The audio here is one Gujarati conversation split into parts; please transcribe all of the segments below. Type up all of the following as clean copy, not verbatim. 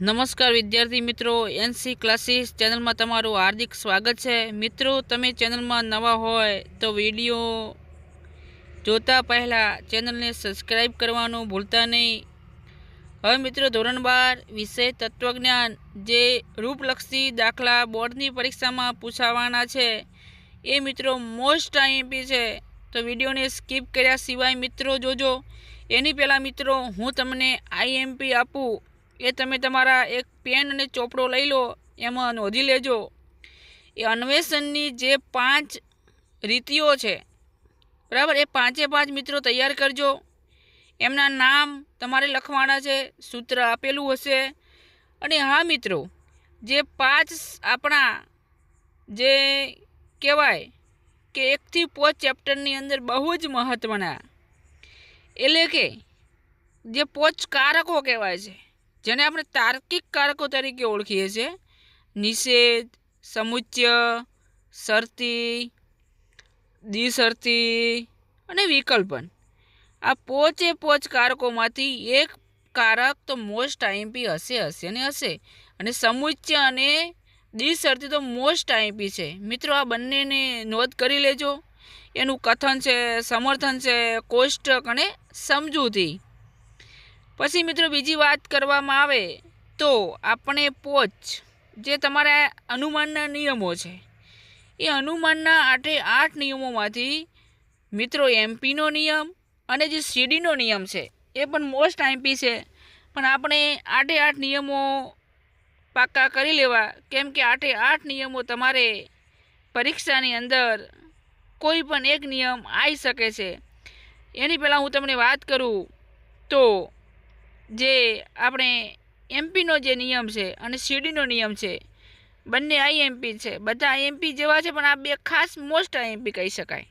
નમસ્કાર વિદ્યાર્થી મિત્રો, એનસી ક્લાસીસ ચેનલમાં તમારું હાર્દિક સ્વાગત છે। મિત્રો, તમે ચેનલમાં નવા હોય તો વિડીયો જોતા પહેલાં ચેનલને સબસ્ક્રાઈબ કરવાનું ભૂલતા નહીં। હવે મિત્રો, ધોરણ 12 વિષય તત્વજ્ઞાન જે રૂપલક્ષી દાખલા બોર્ડની પરીક્ષામાં પૂછાવાના છે એ મિત્રો મોસ્ટ આઈએમપી છે, તો વિડીયોને સ્કીપ કર્યા સિવાય મિત્રો જોજો। એની પહેલાં મિત્રો, હું તમને આઈએમપી આપું એ તમે તમારા એક પેન અને ચોપડો લઈ લો, એમાં નોંધી લેજો। એ અન્વેષણની જે 5 રીતિઓ છે, બરાબર, એ 5 મિત્રો તૈયાર કરજો। એમના નામ તમારે લખવાના છે, સૂત્ર આપેલું હશે। અને હા મિત્રો, જે 5 આપણા જે કહેવાય કે 1 થી 5 ચેપ્ટરની અંદર બહુ જ મહત્ત્વના, એટલે કે જે 5 કારકો કહેવાય છે, જેને આપણે તાર્કિક કારકો તરીકે ઓળખીએ છીએ: નિષેધ, સમુચ્ચય, શરતી, દ્વિશરતી અને વિકલ્પન। આ 5 કારકોમાંથી એક કારક તો મોસ્ટ આઈએમપી હશે ને હશે, અને સમુચ્ચય અને દ્વિશરતી તો મોસ્ટ આઈએમપી છે। મિત્રો, આ બંનેને નોંધ કરી લેજો। એનું કથન છે, સમર્થન છે, કોષ્ટક અને સમજૂતી। પછી મિત્રો, બીજી વાત કરવામાં આવે તો આપણે જે તમારા અનુમાનના નિયમો છે, એ અનુમાનના 8 નિયમોમાંથી મિત્રો એમપીનો નિયમ અને જે સીડીનો નિયમ છે એ પણ મોસ્ટ આઈએમપી છે, પણ આપણે 8 નિયમો પાક્કા કરી લેવા, કેમ કે 8 નિયમો તમારે પરીક્ષાની અંદર કોઈ પણ એક નિયમ આવી શકે છે। એની પહેલાં હું તમને વાત કરું તો જે આપણે એમપીનો જે નિયમ છે અને સીડીનો નિયમ છે, બંને આઈએમપી છે, બધા આઈએમપી જેવા છે, પણ આ 2 ખાસ મોસ્ટ આઈએમપી કહી શકાય।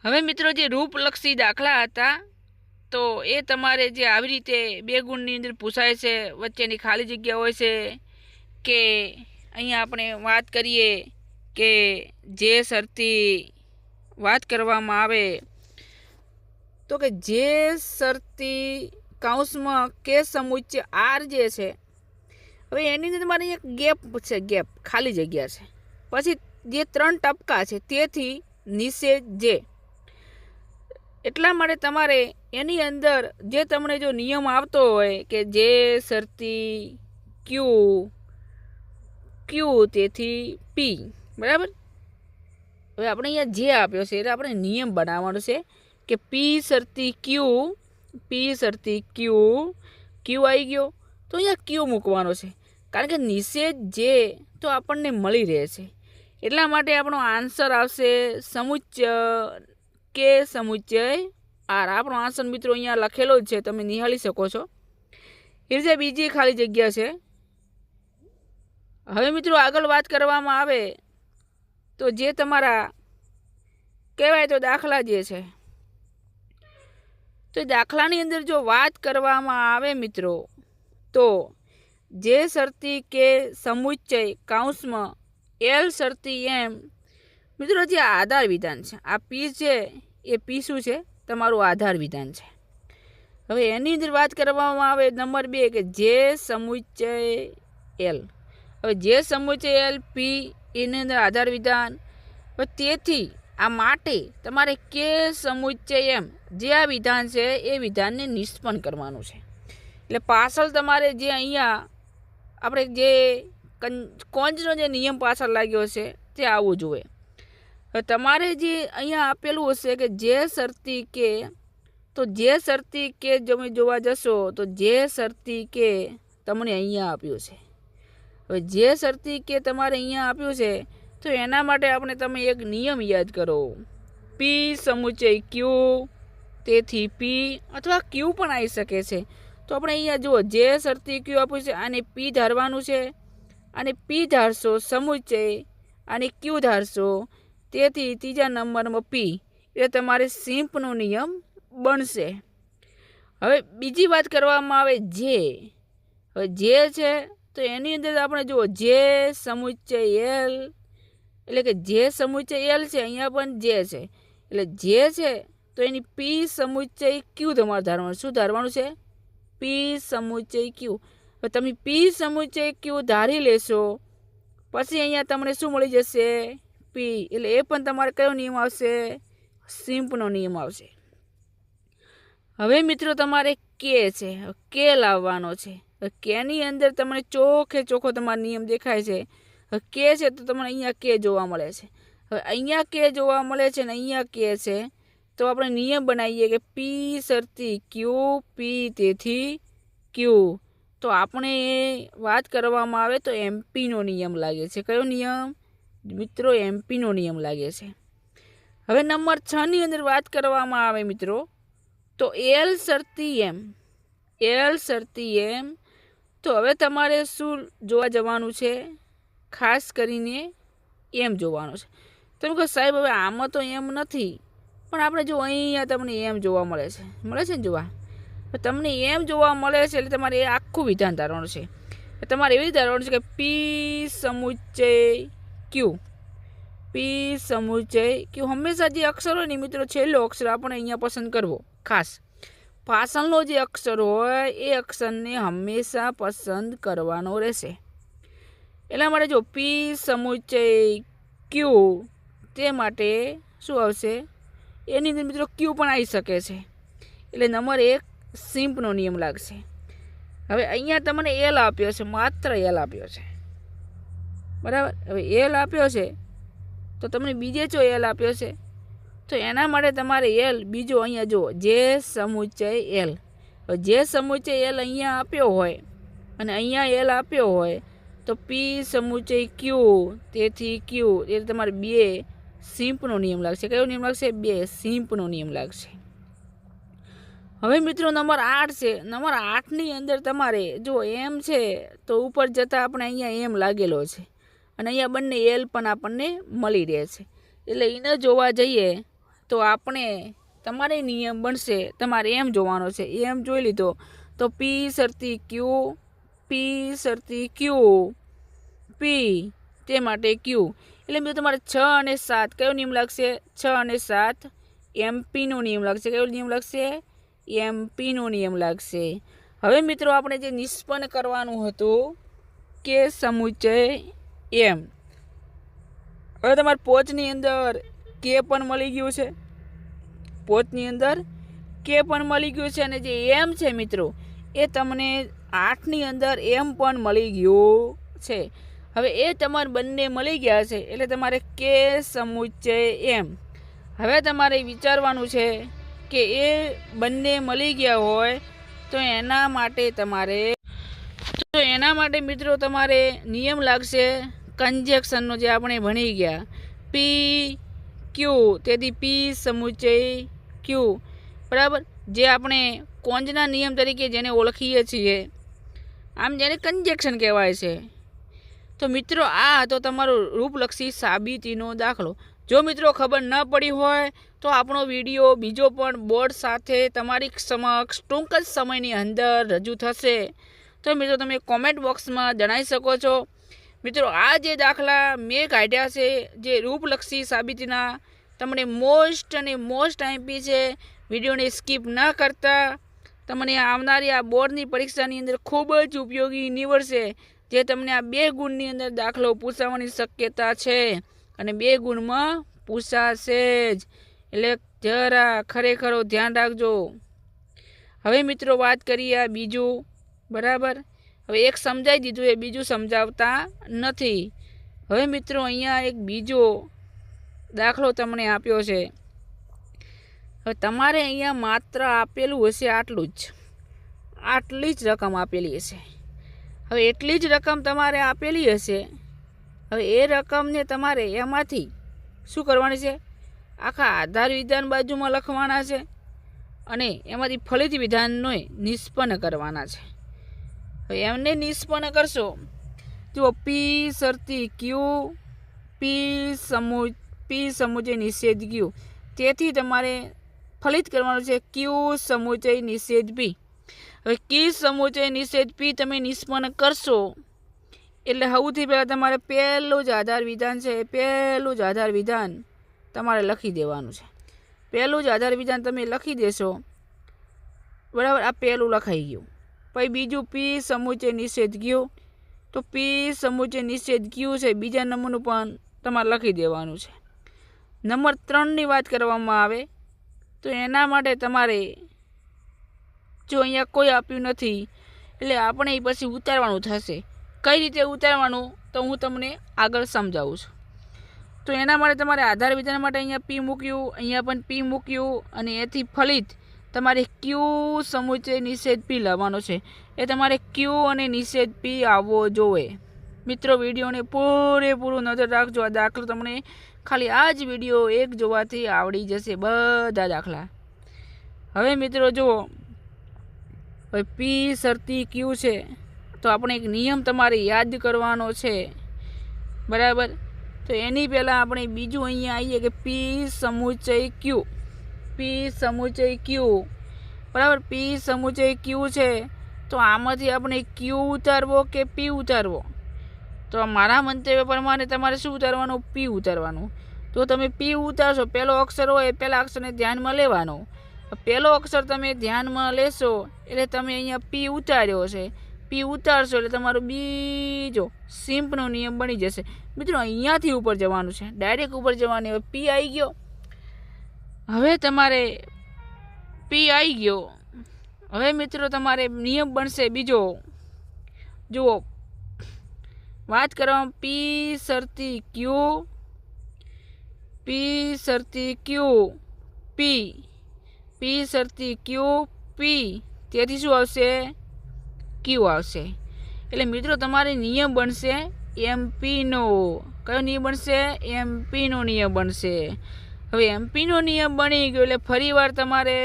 હવે મિત્રો, જે રૂપલક્ષી દાખલા હતા તો એ તમારે જે આવી રીતે 2 ગુણની અંદર પૂછાય છે, વચ્ચેની ખાલી જગ્યા હોય છે, કે અહીંયા આપણે વાત કરીએ કે જે શરતી વાત કરવામાં આવે તો કે જે શરતી કૌંસમાં કે સમુચ્ચય આર જે છે, હવે એની અંદર તમારે એક ગેપ છે, ગેપ ખાલી જગ્યા છે, પછી જે 3 ટપકા છે, તેથી નિષેધ જે, એટલા માટે તમારે એની અંદર જે તમને જો નિયમ આવતો હોય કે જે શરતી ક્યુ તેથી પી, બરાબર, હવે આપણે અહીંયા જે આપ્યો છે એટલે આપણે નિયમ બનાવવાનો છે કે પી શરતી ક્યુ આવી ગયો તો અહીંયા ક્યુ મૂકવાનો છે, કારણ કે નિષેધ જે તો આપણને મળી રહે છે, એટલા માટે આપણો આન્સર આવશે સમુચ્ચય કે સમુચ્ચય આર। આપણો આન્સર મિત્રો અહીંયા લખેલો જ છે, તમે નિહાળી શકો છો। એ રીતે બીજી ખાલી જગ્યા છે। હવે મિત્રો, આગળ વાત કરવામાં આવે તો જે તમારા કહેવાય તો દાખલા જે છે, તો દાખલાની અંદર જો વાત કરવામાં આવે મિત્રો તો જે શરતી કે સમુચ્ચય કૌંસમાં એલ શરતી એમ, મિત્રો જે આધાર વિધાન છે, આ પી છે એ પી શું છે, તમારું આધાર વિધાન છે। હવે એની અંદર વાત કરવામાં આવે નંબર 2 કે જે સમુચ્ચય એલ, હવે જે સમુચ્ચય એલ પી એની અંદર આધાર વિધાન, તેથી આ માટે તમારે કે સમુચ્ચય એમ જે આ વિધાન છે એ વિધાનને નિષ્પન્ન કરવાનું છે। એટલે પાછળ તમારે જે અહીંયા આપણે જે કોંજનો જે નિયમ પાછળ લાગ્યો છે તે આવવું જોઈએ। હવે તમારે જે અહીંયા આપેલું હશે કે જે શરતી કે, તો જે શરતી કે તમે જોવા જશો તો જે શરતી કે તમને અહીંયા આપ્યું છે, હવે જે શરતી કે તમારે અહીંયા આપ્યું છે તો એના માટે આપણે તમે એક નિયમ યાદ કરો, પી સમુચ્ચય ક્યુ તેથી પી, અથવા ક્યુ પણ આવી શકે છે। તો આપણે અહીંયા જુઓ, જે શરતી ક્યુ આપ્યું છે આને પી ધારવાનું છે, અને પી ધારશો સમુચ્ચય, અને ક્યુ ધારશો, તેથી ત્રીજા નંબરમાં પી, એટલે તમારે સિમ્પનો નિયમ બનશે। હવે બીજી વાત કરવામાં આવે જે, હવે જે છે તો એની અંદર આપણે જુઓ જે સમુચ્ચય એલ, એટલે કે જે સમુચ્ચય એલ છે, અહીંયા પણ જે છે, એટલે જે છે તો એની પી સમુચ્ચય ક્યુ તમારે ધારવાનું, શું ધારવાનું છે, પી સમુચ્ચય ક્યુ। તમે પી સમુચ્ચય ક્યુ ધારી લેશો પછી અહીંયા તમને શું મળી જશે પી, એટલે એ પણ તમારે કયો નિયમ આવશે સિમ્પનો નિયમ આવશે. હવે મિત્રો તમારે કે લાવવાનો છે. કેની અંદર તમને ચોખ્ખો તમારો નિયમ દેખાય છે. છે તો તમને અહીંયા કે જોવા મળે છે. હવે અહીંયા કે જોવા મળે છે ને અહીંયા કે છે તો આપણે નિયમ બનાવીએ કે પી શરતી ક્યુ પી તેથી ક્યુ. તો આપણે વાત કરવામાં આવે તો એમપીનો નિયમ લાગે છે. કયો નિયમ મિત્રો એમપીનો નિયમ લાગે છે. હવે નંબર 6 ની અંદર વાત કરવામાં આવે મિત્રો તો એલ શરતી એમ. તો હવે તમારે શું જોવા જવાનું છે ખાસ કરીને એમ જોવાનું છે. તમે કહો સાહેબ હવે આમાં તો એમ નથી પણ આપણે જો અહીંયા તમને એમ જોવા મળે છે ને જોવા તમને એમ જોવા મળે છે એટલે તમારે એ આખું વિધાન ધારવાનું છે. તમારે એવી ધારવાનું છે કે પી સમુચ્ચય ક્યુ હંમેશા જે અક્ષર હોય ને મિત્રો છેલ્લો અક્ષર આપણે અહીંયા પસંદ કરવો ખાસ. પાછળનો જે અક્ષર હોય એ અક્ષરને હંમેશા પસંદ કરવાનો રહેશે. એટલા માટે જો પી સમુચ્ચય ક્યુ તે માટે શું આવશે એની અંદર મિત્રો ક્યુ પણ આવી શકે છે એટલે નંબર 1 સિમ્પનો નિયમ લાગશે. હવે અહીંયા તમને એલ આપ્યો છે, માત્ર એલ આપ્યો છે બરાબર. હવે એલ આપ્યો છે તો તમને બીજે જો એલ આપ્યો છે તો એના માટે તમારે એલ બીજો અહીંયા જુઓ જે સમુચ્ચય એલ. જે સમુચ્ચય એલ અહીંયા આપ્યો હોય અને અહીંયા એલ આપ્યો હોય તો પી સમુચ્ચય ક્યુ તેથી ક્યુ એટલે તમારે 2 સિમ્પનો નિયમ લાગશે. કયો નિયમ લાગશે 2 સિમ્પનો નિયમ લાગશે. હવે મિત્રો નંબર 8 છે. નંબર 8ની અંદર તમારે જો એમ છે તો ઉપર જતાં આપણે અહીંયા એમ લાગેલો છે અને અહીંયા બંને એલ પણ આપણને મળી રહે છે એટલે એને જોવા જઈએ તો આપણે તમારે નિયમ બનશે તમારે એમ જોવાનો છે. એમ જોઈ લીધો તો પી શરતી ક્યુ પી તે માટે ક્યુ એટલે મિત્રો તમારે 6 અને 7 કયો નિયમ લાગશે 6 અને 7 એમપીનો નિયમ લાગશે. કયો નિયમ લાગશે એમપીનો નિયમ લાગશે. હવે મિત્રો આપણે જે નિષ્પન્ન કરવાનું હતું કે સમુચ્ચય એમ. હવે તમારે પોચની અંદર કે પણ મળી ગયું છે અને જે એમ છે મિત્રો એ તમને 8ની અંદર એમ પણ મળી ગયું છે. હવે એ તમારે બંને મળી ગયા છે એટલે તમારે કે સમુચ્ચય એમ. હવે તમારે વિચારવાનું છે કે એ બંને મળી ગયા હોય તો એના માટે મિત્રો તમારે નિયમ લાગશે કન્જેક્શનનો જે આપણે ભણી ગયા પી ક્યુ તેથી પી સમુચ્ચય ક્યુ બરાબર. જે આપણે કોંજના નિયમ તરીકે જેને ઓળખીએ છીએ આમ જેને કન્જેક્શન કહેવાય છે. તો મિત્રો આ હતો તમારો રૂપલક્ષી સાબિતીનો દાખલો. જો મિત્રો ખબર ન પડી હોય તો આપણો વિડીયો બીજો પણ બોર્ડ સાથે તમારી સમક્ષ ટૂંક જ સમયની અંદર રજૂ થશે. તો મિત્રો તમે કોમેન્ટ બોક્સમાં જણાવી શકો છો. મિત્રો આ જે દાખલા મેં કાઢ્યા છે જે રૂપલક્ષી સાબિતીના તમને મોસ્ટ આઈએમપી છે. વિડીયોને સ્કીપ ન કરતા તમને આવનારી આ બોર્ડની પરીક્ષાની અંદર ખૂબ જ ઉપયોગી નીવડશે. જે તમને આ 2 ગુણની અંદર દાખલો પૂછાવાની શક્યતા છે અને 2 ગુણમાં પૂછાશે જ એટલે જરા ખરેખર ધ્યાન રાખજો. હવે મિત્રો વાત કરીએ આ બીજું બરાબર. હવે એક સમજાવી દીધું એ બીજું સમજાવતા નથી. હવે મિત્રો અહીંયા એક બીજો દાખલો તમને આપ્યો છે. હવે તમારે અહીંયા માત્ર આપેલું હશે આટલી જ રકમ આપેલી હશે. હવે એટલી જ રકમ તમારે આપેલી હશે. હવે એ રકમને તમારે એમાંથી શું કરવાની છે આખા આધાર વિધાન બાજુમાં લખવાના છે અને એમાંથી ફલિત વિધાનનો નિષ્પન્ન કરવાના છે. હવે એમને નિષ્પન્ન કરશો જો પી શરતી ક્યુ પી સમુચ્ચય નિષેધ ક્યુ તેથી તમારે ફલિત કરવાનું છે ક્યુ સમુચ્ચય નિષેધ પી. હવે કી સમુચ્ચય નિષેધ પી તમે નિષ્પન્ન કરશો એટલે સૌથી પહેલાં તમારે પહેલું જ આધાર વિધાન તમારે લખી દેવાનું છે. પહેલું જ આધાર વિધાન તમે લખી દેશો બરાબર. આ પહેલું લખાઈ ગયું. પછી બીજું પી સમુચય નિષેધ ક્યુ, તો પી સમુચય નિષેધ ક્યુ છે બીજા નંબરનું પણ તમારે લખી દેવાનું છે. નંબર 3ની વાત કરવામાં આવે તો એના માટે તમારે જો અહીંયા કોઈ આપ્યું નથી એટલે આપણે એ પછી ઉતારવાનું થશે. કઈ રીતે ઉતારવાનું તો હું તમને આગળ સમજાવું છું. તો એના માટે તમારે આધાર વિધાન માટે અહીંયા પી મૂક્યું, અહીંયા પણ પી મૂક્યું અને એથી ફલિત તમારે ક્યુ સમુચય નિષેધ પી લાવવાનો છે. એ તમારે ક્યુ અને નિષેધ પી આવવો જોઈએ. મિત્રો વિડીયોને પૂરેપૂરું નજર રાખજો. આ દાખલો તમને ખાલી આ જ વિડીયો એક જોવાથી આવડી જશે બધા દાખલા. હવે મિત્રો જુઓ, હવે પી શરતી ક્યુ છે તો આપણે એક નિયમ તમારે યાદ કરવાનો છે, બરાબર. તો એની પહેલાં આપણે બીજું અહીંયા આવીએ કે પી સમુચય ક્યુ, પી સમુચય ક્યુ, બરાબર. પી સમુચય ક્યુ છે તો આમાંથી આપણે ક્યુ ઉતારવો કે પી ઉતારવો? તો મારા મંતવ્ય પ્રમાણે તમારે શું ઉતારવાનું? પી ઉતારવાનું. તો તમે પી ઉતારશો, પહેલો અક્ષર હોય પહેલા અક્ષરને ધ્યાનમાં લેવાનો. પહેલો અક્ષર તમે ધ્યાનમાં લેશો એટલે તમે અહીંયા પી ઉતાર્યો છે, પી ઉતારશો એટલે તમારો બીજો સિમ્પનો નિયમ બની જશે. મિત્રો અહીંયાથી ઉપર જવાનું છે, ડાયરેક્ટ ઉપર જવાની. હવે પી આવી ગયો, હવે તમારે પી આવી ગયો. હવે મિત્રો તમારે નિયમ બનશે બીજો. જુઓ, વાત કરવામાં પી શરતી ક્યુ, પી શરતી ક્યુ પી, પી શરતી ક્યુ પી, તેથી શું આવશે? ક્યુ આવશે. એટલે મિત્રો તમારે નિયમ બનશે એમપીનો. કયો નિયમ બનશે? એમપીનો નિયમ બનશે. હવે એમપીનો નિયમ બની ગયો એટલે ફરીવાર તમારે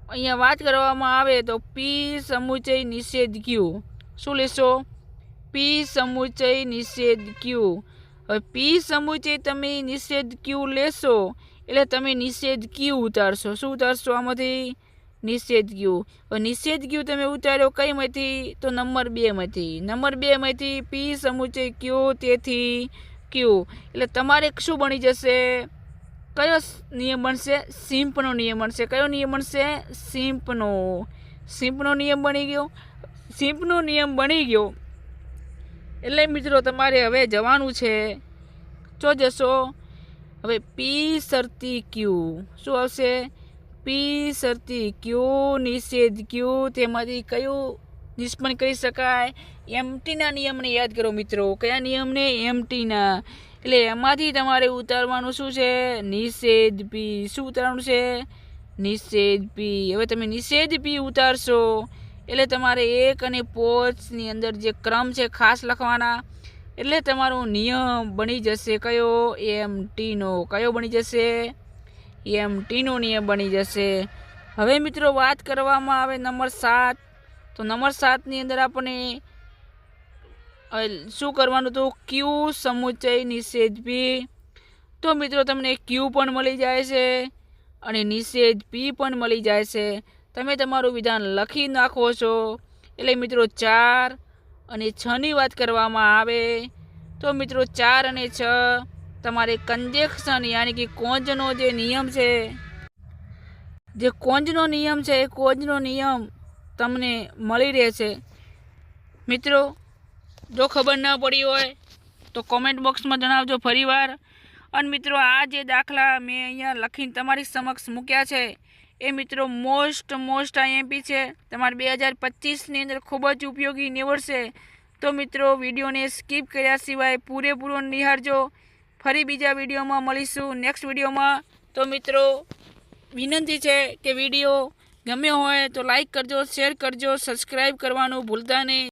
અહીંયા વાત કરવામાં આવે તો પી સમુચય નિષેધ ક્યુ શું લેશો? પી સમુચય નિષેધ ક્યુ. હવે પી સમુચય તમે નિષેધ ક્યુ લેશો એટલે તમે નિષેધ ક્યુ ઉતારશો. શું ઉતારશો આમાંથી? નિષેધ ક્યુ. હવે નિષેધ ક્યુ તમે ઉતાર્યો કઈમાંથી? તો નંબર 2માંથી. નંબર 2માંથી પી સમુચય ક્યુ, તેથી ક્યુ. એટલે તમારે શું બની જશે? કયો નિયમ બનશે? સિમ્પનો નિયમ બનશે. કયો નિયમ બનશે? સિમ્પનો. સિમ્પનો નિયમ બની ગયો. સિમ્પનો નિયમ બની ગયો એટલે મિત્રો તમારે હવે જવાનું છે, જો જશો હવે પી શરતી ક્યુ શું આવશે? પી શરતી ક્યુ નિષેધ ક્યુ, તેમાંથી કયું નિષ્પન્ન કરી શકાય? એમટીના નિયમને યાદ કરો મિત્રો. કયા નિયમને? એમટીના. એટલે એમાંથી તમારે ઉતારવાનું શું છે? નિષેધ પી. શું ઉતારવાનું છે? નિષેધ પી. હવે તમે નિષેધ પી ઉતારશો એટલે તમારે 1 અને 5ની અંદર જે ક્રમ છે ખાસ લખવાના. એટલે તમારો નિયમ બની જશે કયો? એમટીનો. કયો બની જશે? એમટીનો નિયમ બની જશે. હવે મિત્રો વાત કરવામાં આવે નંબર 7, તો નંબર 7ની અંદર આપણે શું કરવાનું હતું? ક્યુ સમુચય નિષેધ પી. તો મિત્રો તમને ક્યુ પણ મળી જાય છે અને નિષેધ પી પણ મળી જાય છે. તમે તમારું વિધાન લખી નાખો છો. એટલે મિત્રો 4 અને 6ની વાત કરવામાં આવે તો મિત્રો 4 અને 6 તમારે કંજેક્શન યાની કે કોંજનો જે નિયમ છે, જે કોંજનો નિયમ છે એ કોંજનો નિયમ તમને મળી રહેશે. મિત્રો જો ખબર ન પડી હોય તો કોમેન્ટ બોક્સમાં જણાવજો ફરીવાર. અને મિત્રો આ જે દાખલા મેં અહીંયા લખીને તમારી સમક્ષ મૂક્યા છે એ મિત્રો મોસ્ટ આઈએમપી છે. તમારે 2025ની અંદર ખૂબ જ ઉપયોગી નીવડશે. તો મિત્રો વિડીયોને સ્કીપ કર્યા સિવાય પૂરેપૂરો નિહાળજો. ફરી બીજા વિડીયોમાં મળીશું નેક્સ્ટ વિડીયોમાં. તો મિત્રો વિનંતી છે કે વિડીયો ગમ્યો હોય તો લાઈક કરજો, શેર કરજો, સબસ્ક્રાઈબ કરવાનું ભૂલતા નહીં.